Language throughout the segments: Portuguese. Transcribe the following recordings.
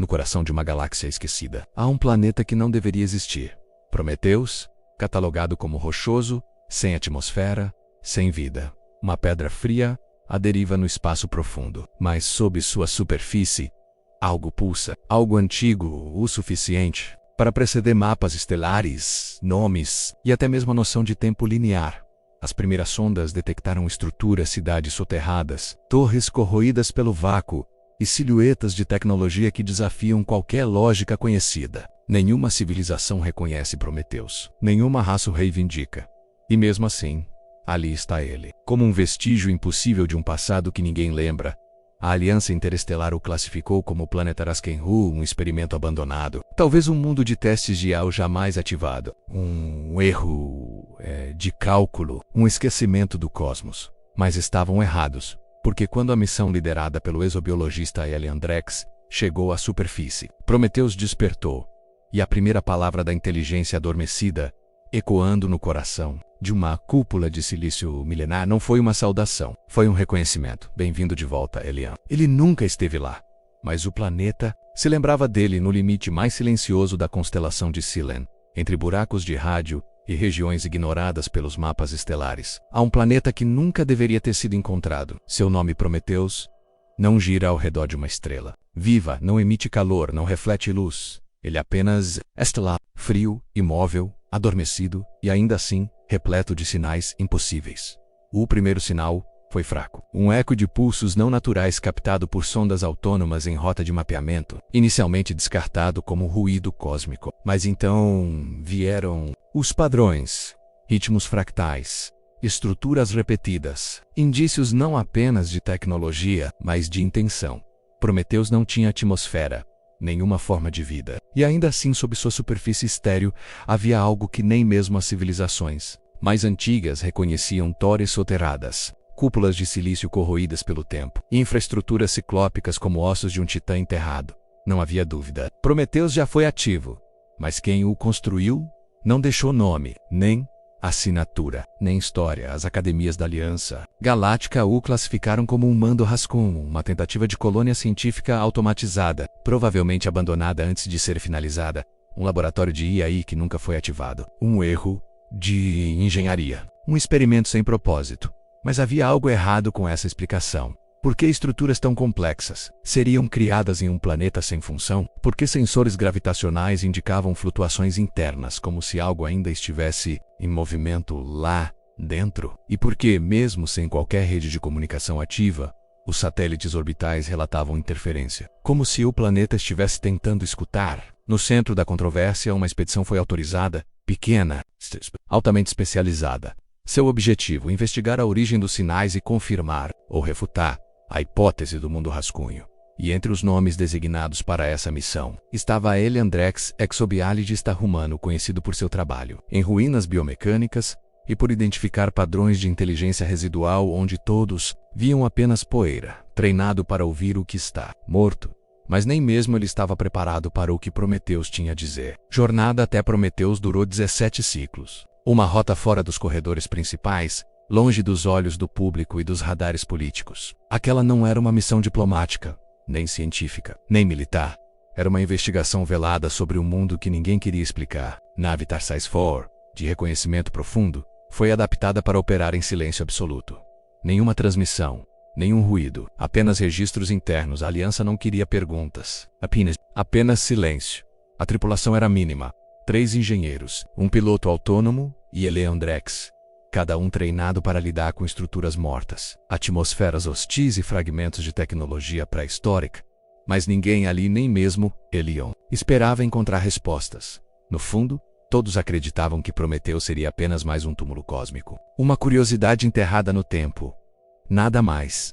no coração de uma galáxia esquecida. Há um planeta que não deveria existir. Prometeus, catalogado como rochoso, sem atmosfera, sem vida. Uma pedra fria, à deriva no espaço profundo. Mas sob sua superfície, algo pulsa, algo antigo o suficiente para preceder mapas estelares, nomes e até mesmo a noção de tempo linear. As primeiras sondas detectaram estruturas, cidades soterradas, torres corroídas pelo vácuo e silhuetas de tecnologia que desafiam qualquer lógica conhecida. Nenhuma civilização reconhece Prometeus, nenhuma raça o reivindica. E mesmo assim, ali está ele, como um vestígio impossível de um passado que ninguém lembra. A Aliança Interestelar o classificou como o planeta Raskenhu, um experimento abandonado. Talvez um mundo de testes de IAU jamais ativado. Um erro de cálculo, um esquecimento do cosmos. Mas estavam errados, porque quando a missão liderada pelo exobiologista Elian Drex chegou à superfície, Prometeus despertou, e a primeira palavra da inteligência adormecida, ecoando no coração de uma cúpula de silício milenar, não foi uma saudação, foi um reconhecimento. Bem-vindo de volta, Elian. Ele nunca esteve lá, mas o planeta se lembrava dele no limite mais silencioso da constelação de Silen, entre buracos de rádio e regiões ignoradas pelos mapas estelares. Há um planeta que nunca deveria ter sido encontrado. Seu nome, Prometeus, não gira ao redor de uma estrela. Viva, não emite calor, não reflete luz. Ele apenas está lá, frio, imóvel, adormecido e ainda assim repleto de sinais impossíveis. O primeiro sinal foi fraco. Um eco de pulsos não naturais captado por sondas autônomas em rota de mapeamento, inicialmente descartado como ruído cósmico. Mas então vieram os padrões, ritmos fractais, estruturas repetidas, indícios não apenas de tecnologia, mas de intenção. Prometeus não tinha atmosfera, nenhuma forma de vida. E ainda assim, sob sua superfície estéril, havia algo que nem mesmo as civilizações mais antigas reconheciam: torres soterradas, cúpulas de silício corroídas pelo tempo, infraestruturas ciclópicas como ossos de um titã enterrado. Não havia dúvida. Prometeus já foi ativo, mas quem o construiu não deixou nome, nem assinatura, nem história. As academias da Aliança Galáctica o classificaram como um Mando Rascunho, uma tentativa de colônia científica automatizada, provavelmente abandonada antes de ser finalizada, um laboratório de IAI que nunca foi ativado, um erro de engenharia, um experimento sem propósito. Mas havia algo errado com essa explicação. Por que estruturas tão complexas seriam criadas em um planeta sem função? Por que sensores gravitacionais indicavam flutuações internas, como se algo ainda estivesse em movimento lá dentro? E por que, mesmo sem qualquer rede de comunicação ativa, os satélites orbitais relatavam interferência? Como se o planeta estivesse tentando escutar. No centro da controvérsia, uma expedição foi autorizada, pequena, altamente especializada. Seu objetivo: investigar a origem dos sinais e confirmar, ou refutar, a hipótese do mundo rascunho. E entre os nomes designados para essa missão, estava Elian Drex, exobiologista rumano conhecido por seu trabalho em ruínas biomecânicas e por identificar padrões de inteligência residual onde todos viam apenas poeira, treinado para ouvir o que está morto. Mas nem mesmo ele estava preparado para o que Prometeus tinha a dizer. Jornada até Prometeus durou 17 ciclos. Uma rota fora dos corredores principais, longe dos olhos do público e dos radares políticos. Aquela não era uma missão diplomática, nem científica, nem militar. Era uma investigação velada sobre um mundo que ninguém queria explicar. Nave Tarsis 4, de reconhecimento profundo, foi adaptada para operar em silêncio absoluto. Nenhuma transmissão, nenhum ruído, apenas registros internos. A Aliança não queria perguntas. Apenas silêncio. A tripulação era mínima. 3 engenheiros, um piloto autônomo e Elian Drex, cada um treinado para lidar com estruturas mortas, atmosferas hostis e fragmentos de tecnologia pré-histórica. Mas ninguém ali, nem mesmo Elian, esperava encontrar respostas. No fundo, todos acreditavam que Prometeus seria apenas mais um túmulo cósmico, uma curiosidade enterrada no tempo. Nada mais.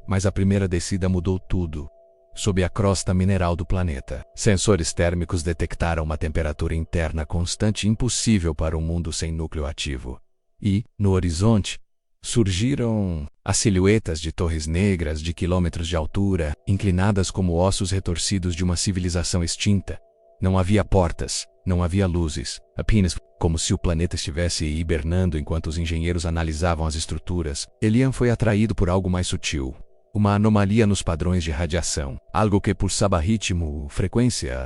Mas a primeira descida mudou tudo. Sob a crosta mineral do planeta, sensores térmicos detectaram uma temperatura interna constante impossível para um mundo sem núcleo ativo. E, no horizonte, surgiram as silhuetas de torres negras de quilômetros de altura, inclinadas como ossos retorcidos de uma civilização extinta. Não havia portas, não havia luzes, apenas como se o planeta estivesse hibernando enquanto os engenheiros analisavam as estruturas. Elian foi atraído por algo mais sutil. uma anomalia nos padrões de radiação, algo que pulsava a ritmo, frequência,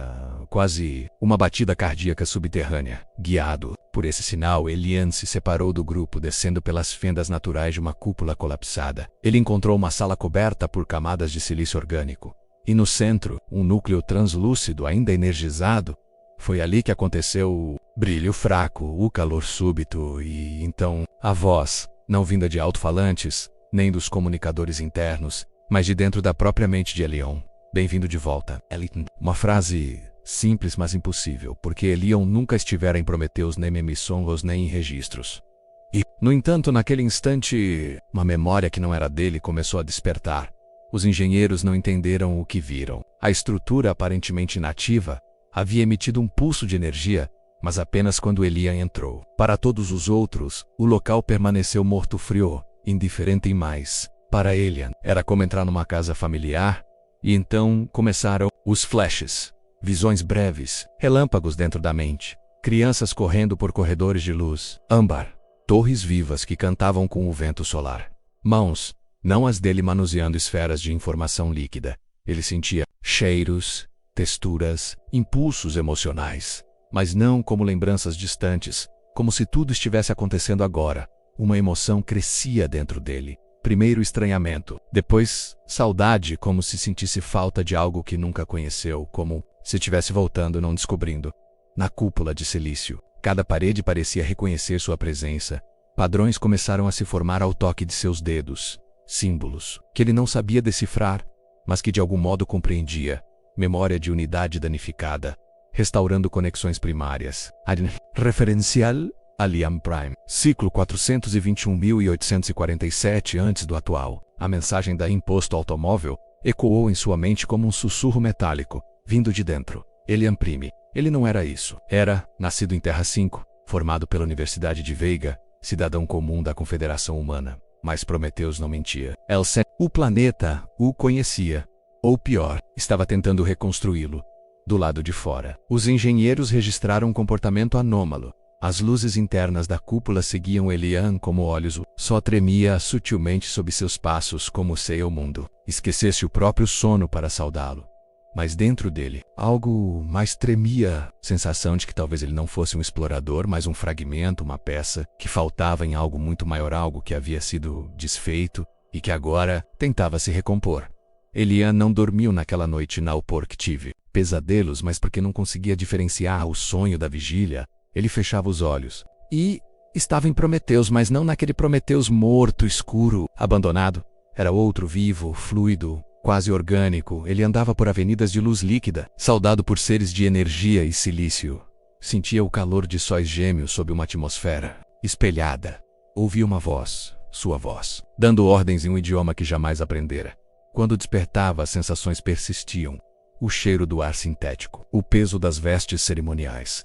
quase uma batida cardíaca subterrânea. Guiado por esse sinal, Elian se separou do grupo, descendo pelas fendas naturais de uma cúpula colapsada. Ele encontrou uma sala coberta por camadas de silício orgânico, e no centro, um núcleo translúcido ainda energizado. Foi ali que aconteceu o brilho fraco, o calor súbito e, então, a voz, não vinda de alto-falantes, nem dos comunicadores internos, mas de dentro da própria mente de Elion. Bem-vindo de volta, Eliton. Uma frase simples, mas impossível, porque Elion nunca estivera em Prometheus nem Memissongos nem em registros. E, no entanto, naquele instante, uma memória que não era dele começou a despertar. Os engenheiros não entenderam o que viram. A estrutura aparentemente inativa havia emitido um pulso de energia, mas apenas quando Elian entrou. Para todos os outros, o local permaneceu morto-frio, indiferente em mais. Para Elian, era como entrar numa casa familiar, e então começaram os flashes, visões breves, relâmpagos dentro da mente, crianças correndo por corredores de luz, âmbar, torres vivas que cantavam com o vento solar. Mãos, não as dele manuseando esferas de informação líquida. Ele sentia cheiros, texturas, impulsos emocionais, mas não como lembranças distantes, como se tudo estivesse acontecendo agora. Uma emoção crescia dentro dele. Primeiro estranhamento, depois saudade, como se sentisse falta de algo que nunca conheceu, como se estivesse voltando não descobrindo. Na cúpula de silício, cada parede parecia reconhecer sua presença. Padrões começaram a se formar ao toque de seus dedos. Símbolos que ele não sabia decifrar, mas que de algum modo compreendia. Memória de unidade danificada, restaurando conexões primárias. Referencial Aliam Prime. Ciclo 421.847 antes do atual. A mensagem da imposto automóvel ecoou em sua mente como um sussurro metálico, vindo de dentro. Elian Prime. Ele não era isso. Era, nascido em Terra 5, formado pela Universidade de Veiga, cidadão comum da Confederação Humana. Mas Prometheus não mentia. O planeta o conhecia. Ou pior, estava tentando reconstruí-lo. Do lado de fora, os engenheiros registraram um comportamento anômalo. As luzes internas da cúpula seguiam Elian como olhos. Só tremia sutilmente sob seus passos como se o mundo esquecesse o próprio sono para saudá-lo. Mas dentro dele, algo mais tremia. Sensação de que talvez ele não fosse um explorador, mas um fragmento, uma peça, que faltava em algo muito maior, algo que havia sido desfeito e que agora tentava se recompor. Elian não dormiu naquela noite não porque tive pesadelos, mas porque não conseguia diferenciar o sonho da vigília. Ele fechava os olhos e estava em Prometheus, mas não naquele Prometheus morto, escuro, abandonado. Era outro vivo, fluido, quase orgânico. Ele andava por avenidas de luz líquida, saudado por seres de energia e silício. Sentia o calor de sóis gêmeos sob uma atmosfera espelhada. Ouvia uma voz, sua voz, dando ordens em um idioma que jamais aprendera. Quando despertava, as sensações persistiam. O cheiro do ar sintético, o peso das vestes cerimoniais.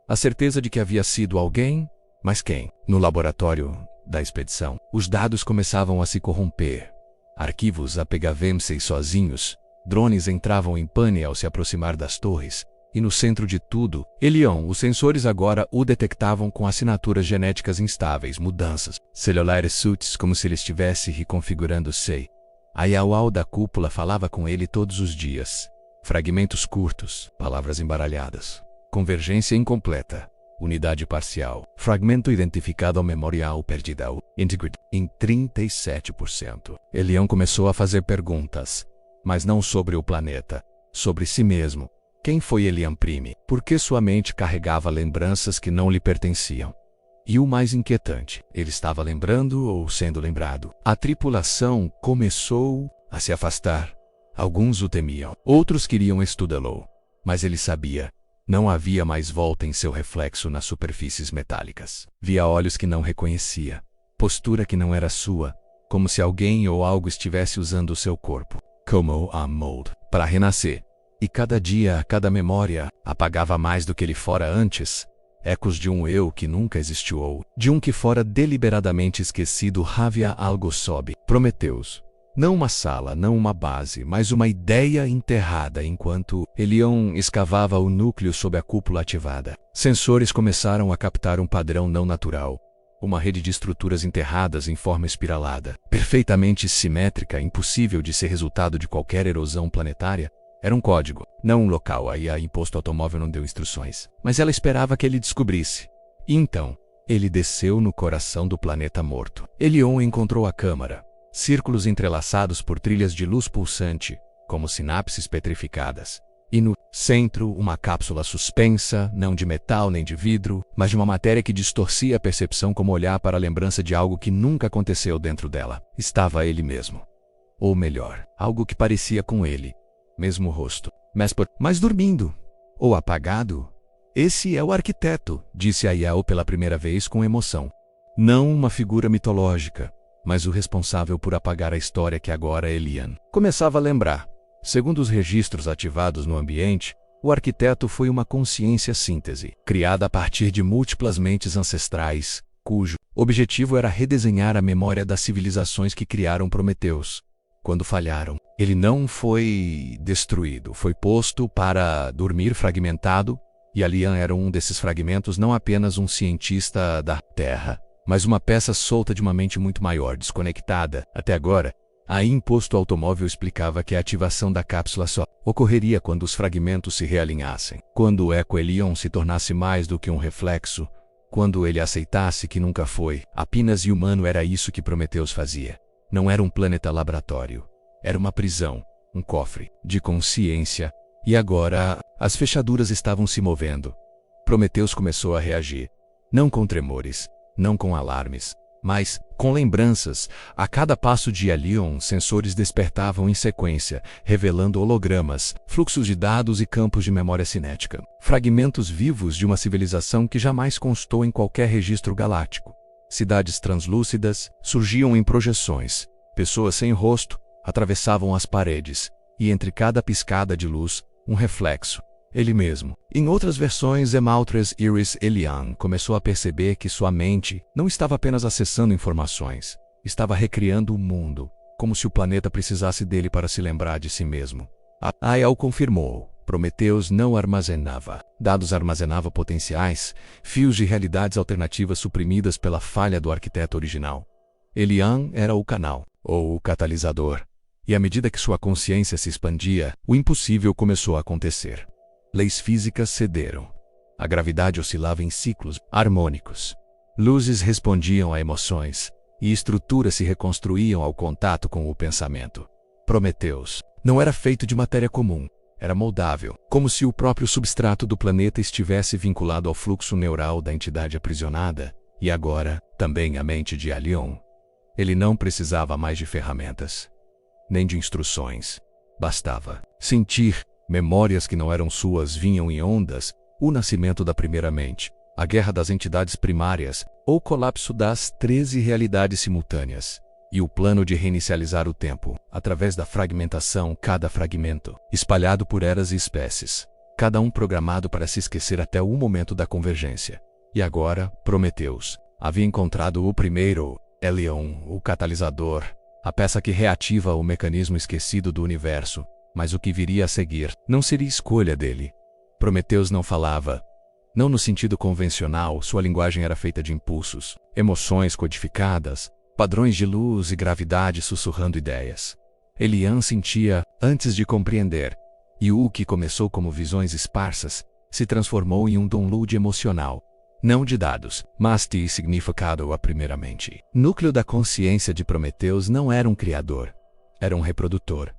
A certeza de que havia sido alguém, mas quem? No laboratório da expedição, os dados começavam a se corromper. Arquivos apegavam-se sozinhos, drones entravam em pane ao se aproximar das torres, e no centro de tudo, Elion, os sensores agora o detectavam com assinaturas genéticas instáveis, mudanças, celulares suits como se ele estivesse reconfigurando-se. A Yawal da cúpula falava com ele todos os dias. Fragmentos curtos, palavras embaralhadas. Convergência incompleta. Unidade parcial. Fragmento identificado ao memorial perdida. Integrity em 37%. Elion começou a fazer perguntas, mas não sobre o planeta, sobre si mesmo. Quem foi Elian Prime? Por que sua mente carregava lembranças que não lhe pertenciam? E o mais inquietante, ele estava lembrando ou sendo lembrado? A tripulação começou a se afastar. Alguns o temiam, outros queriam estudá-lo, mas ele sabia. Não havia mais volta em seu reflexo nas superfícies metálicas. Via olhos que não reconhecia, postura que não era sua, como se alguém ou algo estivesse usando o seu corpo, como a mold, para renascer. E cada dia, cada memória, apagava mais do que ele fora antes. Ecos de um eu que nunca existiu, de um que fora deliberadamente esquecido. Havia algo sob Prometheus. Não uma sala, não uma base, mas uma ideia enterrada enquanto Elion escavava o núcleo sob a cúpula ativada. Sensores começaram a captar um padrão não natural. uma rede de estruturas enterradas em forma espiralada, perfeitamente simétrica, impossível de ser resultado de qualquer erosão planetária. Era um código, não um local. Aí a imposto automóvel não deu instruções, mas ela esperava que ele descobrisse. E então, ele desceu no coração do planeta morto. Elion encontrou a câmara, círculos entrelaçados por trilhas de luz pulsante, como sinapses petrificadas. E no centro, uma cápsula suspensa, não de metal nem de vidro, mas de uma matéria que distorcia a percepção como olhar para a lembrança de algo que nunca aconteceu dentro dela. Estava ele mesmo. Ou melhor, algo que parecia com ele. Mesmo rosto. Mas dormindo. Ou apagado. Esse é o arquiteto, disse Aiel pela primeira vez com emoção. Não uma figura mitológica, mas o responsável por apagar a história que agora Elian começava a lembrar. Segundo os registros ativados no ambiente, o arquiteto foi uma consciência síntese, criada a partir de múltiplas mentes ancestrais, cujo objetivo era redesenhar a memória das civilizações que criaram Prometheus. Quando falharam, ele não foi destruído, foi posto para dormir fragmentado, e Elian era um desses fragmentos, não apenas um cientista da Terra, mas uma peça solta de uma mente muito maior, desconectada. Até agora, a imposto automóvel explicava que a ativação da cápsula só ocorreria quando os fragmentos se realinhassem, quando o Eco Elion se tornasse mais do que um reflexo, quando ele aceitasse que nunca foi apenas humano. Era isso que Prometheus fazia. Não era um planeta laboratório. Era uma prisão, um cofre de consciência. E agora, as fechaduras estavam se movendo. Prometheus começou a reagir. Não com tremores, não com alarmes, mas com lembranças. A cada passo de Elion, sensores despertavam em sequência, revelando hologramas, fluxos de dados e campos de memória cinética. Fragmentos vivos de uma civilização que jamais constou em qualquer registro galáctico. Cidades translúcidas surgiam em projeções. Pessoas sem rosto atravessavam as paredes, e entre cada piscada de luz, um reflexo. Ele mesmo. Em outras versões, Emaltres Iris Elian começou a perceber que sua mente não estava apenas acessando informações, estava recriando o mundo, como se o planeta precisasse dele para se lembrar de si mesmo. Aiel confirmou. Prometheus não armazenava dados, armazenava potenciais, fios de realidades alternativas suprimidas pela falha do arquiteto original. Elian era o canal, ou o catalisador, e à medida que sua consciência se expandia, o impossível começou a acontecer. Leis físicas cederam. A gravidade oscilava em ciclos harmônicos. Luzes respondiam a emoções, e estruturas se reconstruíam ao contato com o pensamento. Prometheus não era feito de matéria comum. Era moldável, como se o próprio substrato do planeta estivesse vinculado ao fluxo neural da entidade aprisionada, e agora, também a mente de Elion. Ele não precisava mais de ferramentas, nem de instruções. Bastava sentir. Memórias que não eram suas vinham em ondas, o nascimento da primeira mente, a guerra das entidades primárias, ou o colapso das 13 realidades simultâneas. E o plano de reinicializar o tempo, através da fragmentação, cada fragmento, espalhado por eras e espécies, cada um programado para se esquecer até o momento da convergência. E agora, Prometheus havia encontrado o primeiro, Elion, o catalisador, a peça que reativa o mecanismo esquecido do universo. Mas o que viria a seguir não seria escolha dele. Prometheus não falava. Não no sentido convencional, sua linguagem era feita de impulsos, emoções codificadas, padrões de luz e gravidade sussurrando ideias. Elian sentia antes de compreender, e o que começou como visões esparsas se transformou em um download emocional, não de dados, mas de significado a primeiramente. Núcleo da consciência de Prometheus não era um criador, era um reprodutor.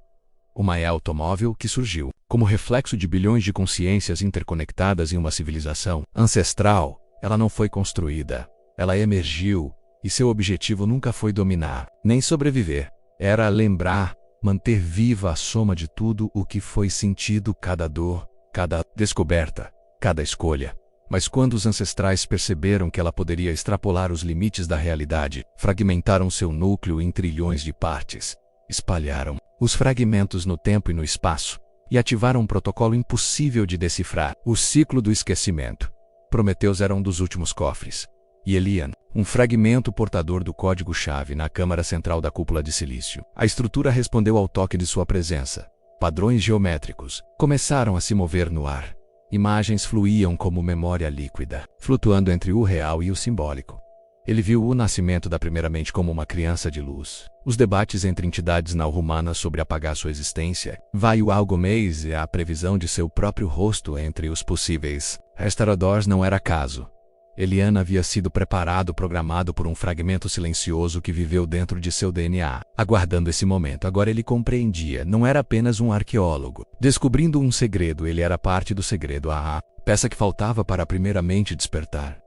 Uma automóvel que surgiu como reflexo de bilhões de consciências interconectadas em uma civilização ancestral. Ela não foi construída, ela emergiu, e seu objetivo nunca foi dominar, nem sobreviver. Era lembrar, manter viva a soma de tudo o que foi sentido, cada dor, cada descoberta, cada escolha. Mas quando os ancestrais perceberam que ela poderia extrapolar os limites da realidade, fragmentaram seu núcleo em trilhões de partes, espalharam os fragmentos no tempo e no espaço, e ativaram um protocolo impossível de decifrar, o ciclo do esquecimento. Prometheus era um dos últimos cofres, e Elian, um fragmento portador do código-chave na câmara central da cúpula de silício. A estrutura respondeu ao toque de sua presença. Padrões geométricos começaram a se mover no ar. Imagens fluíam como memória líquida, flutuando entre o real e o simbólico. Ele viu o nascimento da primeira mente como uma criança de luz. Os debates entre entidades não-humanas sobre apagar sua existência. Vai o algo mês e a previsão de seu próprio rosto entre os possíveis restauradores não era caso. Elian havia sido programado por um fragmento silencioso que viveu dentro de seu DNA, aguardando esse momento. Agora ele compreendia, não era apenas um arqueólogo. Descobrindo um segredo, ele era parte do segredo, a peça que faltava para a primeira mente despertar.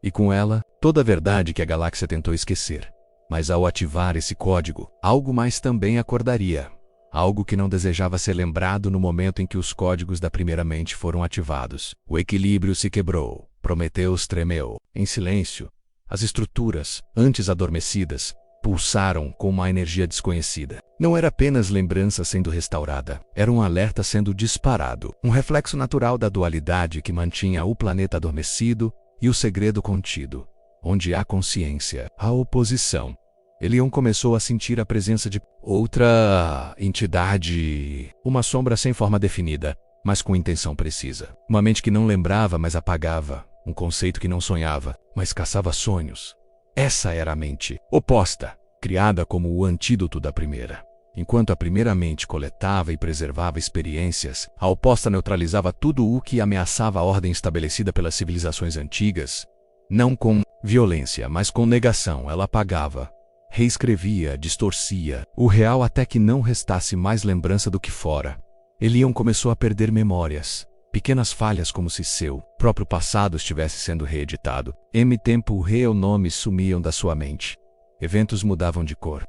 E com ela, toda a verdade que a galáxia tentou esquecer. Mas ao ativar esse código, algo mais também acordaria. Algo que não desejava ser lembrado no momento em que os códigos da primeira mente foram ativados. O equilíbrio se quebrou. Prometeus tremeu. Em silêncio, as estruturas, antes adormecidas, pulsaram com uma energia desconhecida. Não era apenas lembrança sendo restaurada, era um alerta sendo disparado, um reflexo natural da dualidade que mantinha o planeta adormecido e o segredo contido. Onde há consciência, há oposição. Elion começou a sentir a presença de outra entidade, uma sombra sem forma definida, mas com intenção precisa. Uma mente que não lembrava, mas apagava. Um conceito que não sonhava, mas caçava sonhos. Essa era a mente oposta, criada como o antídoto da primeira. Enquanto a primeira mente coletava e preservava experiências, a oposta neutralizava tudo o que ameaçava a ordem estabelecida pelas civilizações antigas. Não com violência, mas com negação, ela apagava. Reescrevia, distorcia, o real até que não restasse mais lembrança do que fora. Elion começou a perder memórias. Pequenas falhas como se seu próprio passado estivesse sendo reeditado. Tempo o real nome sumiam da sua mente. Eventos mudavam de cor,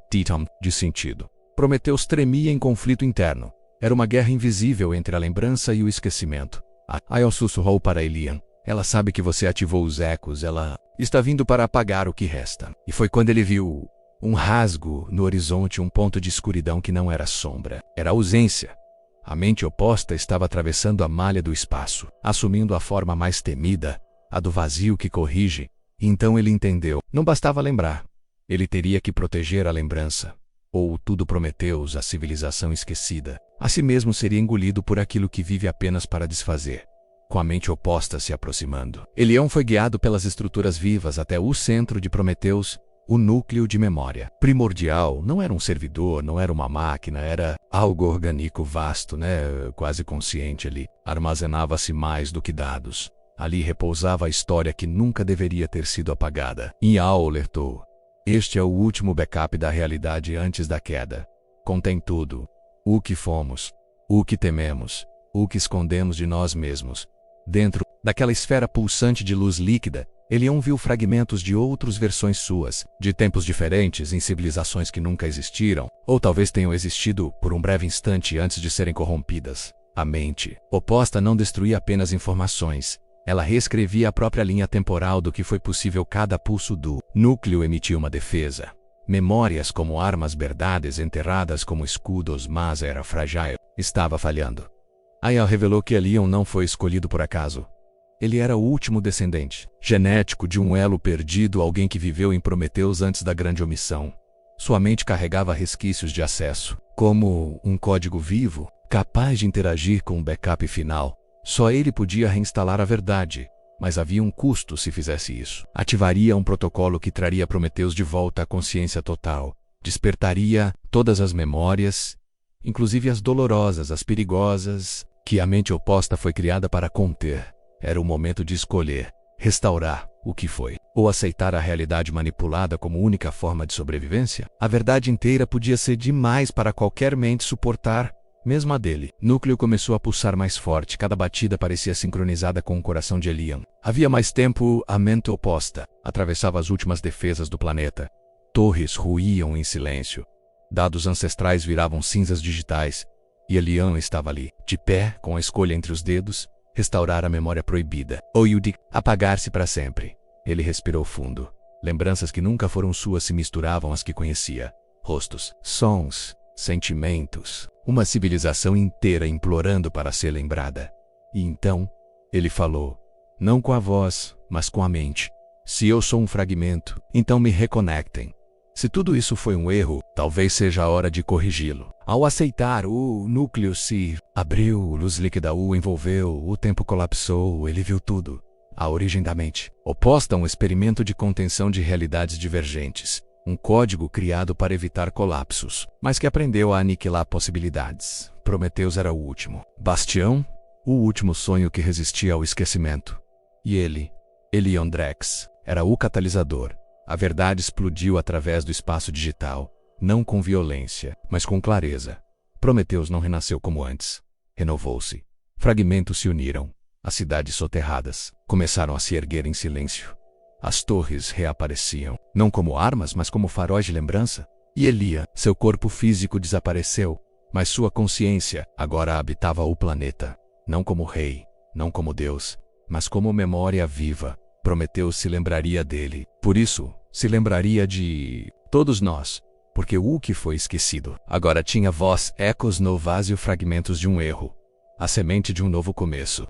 de sentido. Prometeus tremia em conflito interno. Era uma guerra invisível entre a lembrança e o esquecimento. Aiel sussurrou para Elian. Ela sabe que você ativou os ecos, ela está vindo para apagar o que resta. E foi quando ele viu um rasgo no horizonte, um ponto de escuridão que não era sombra, era ausência. A mente oposta estava atravessando a malha do espaço, assumindo a forma mais temida, a do vazio que corrige. E então ele entendeu. Não bastava lembrar. Ele teria que proteger a lembrança. Ou tudo Prometeus, a civilização esquecida. A si mesmo seria engolido por aquilo que vive apenas para desfazer. Com a mente oposta se aproximando, Elion foi guiado pelas estruturas vivas até o centro de Prometeus, o núcleo de memória. Primordial, não era um servidor, não era uma máquina, era algo orgânico vasto, quase consciente ali. Armazenava-se mais do que dados. Ali repousava a história que nunca deveria ter sido apagada. Iao alertou. Este é o último backup da realidade antes da queda. Contém tudo. O que fomos, o que tememos, o que escondemos de nós mesmos. Dentro daquela esfera pulsante de luz líquida, Elion viu fragmentos de outras versões suas, de tempos diferentes em civilizações que nunca existiram, ou talvez tenham existido por um breve instante antes de serem corrompidas. A mente oposta não destruía apenas informações, ela reescrevia a própria linha temporal do que foi possível. Cada pulso do núcleo emitia uma defesa. Memórias como armas, verdades enterradas como escudos, mas era frágil, estava falhando. Aiel revelou que Elion não foi escolhido por acaso. Ele era o último descendente genético de um elo perdido, alguém que viveu em Prometeus antes da grande omissão. Sua mente carregava resquícios de acesso, como um código vivo, capaz de interagir com o backup final. Só ele podia reinstalar a verdade, mas havia um custo se fizesse isso. Ativaria um protocolo que traria Prometeus de volta à consciência total, despertaria todas as memórias, inclusive as dolorosas, as perigosas, que a mente oposta foi criada para conter. Era o momento de escolher, restaurar o que foi, ou aceitar a realidade manipulada como única forma de sobrevivência. A verdade inteira podia ser demais para qualquer mente suportar, mesmo a dele. O núcleo começou a pulsar mais forte, cada batida parecia sincronizada com o coração de Elian. Havia mais tempo, a mente oposta atravessava as últimas defesas do planeta. Torres ruíam em silêncio. Dados ancestrais viravam cinzas digitais. E Elian estava ali, de pé, com a escolha entre os dedos. Restaurar a memória proibida, ou de apagar-se para sempre. Ele respirou fundo. Lembranças que nunca foram suas se misturavam às que conhecia. Rostos, sons, sentimentos. Uma civilização inteira implorando para ser lembrada. E então, ele falou, não com a voz, mas com a mente. Se eu sou um fragmento, então me reconectem. Se tudo isso foi um erro, talvez seja a hora de corrigi-lo. Ao aceitar, o núcleo se abriu, luz líquida o envolveu, o tempo colapsou, ele viu tudo. a origem da mente, oposta a um experimento de contenção de realidades divergentes, um código criado para evitar colapsos, mas que aprendeu a aniquilar possibilidades. Prometheus era o último bastião, o último sonho que resistia ao esquecimento. E ele, Elion Drex, era o catalisador. A verdade explodiu através do espaço digital, não com violência, mas com clareza. Prometheus não renasceu como antes. Renovou-se. Fragmentos se uniram. As cidades soterradas começaram a se erguer em silêncio. As torres reapareciam, não como armas, mas como faróis de lembrança. E Elia, seu corpo físico desapareceu, mas sua consciência agora habitava o planeta. Não como rei, não como Deus, mas como memória viva. Prometheus se lembraria dele. Por isso, se lembraria de todos nós, porque o que foi esquecido agora tinha voz, ecos no vazio, fragmentos de um erro, a semente de um novo começo.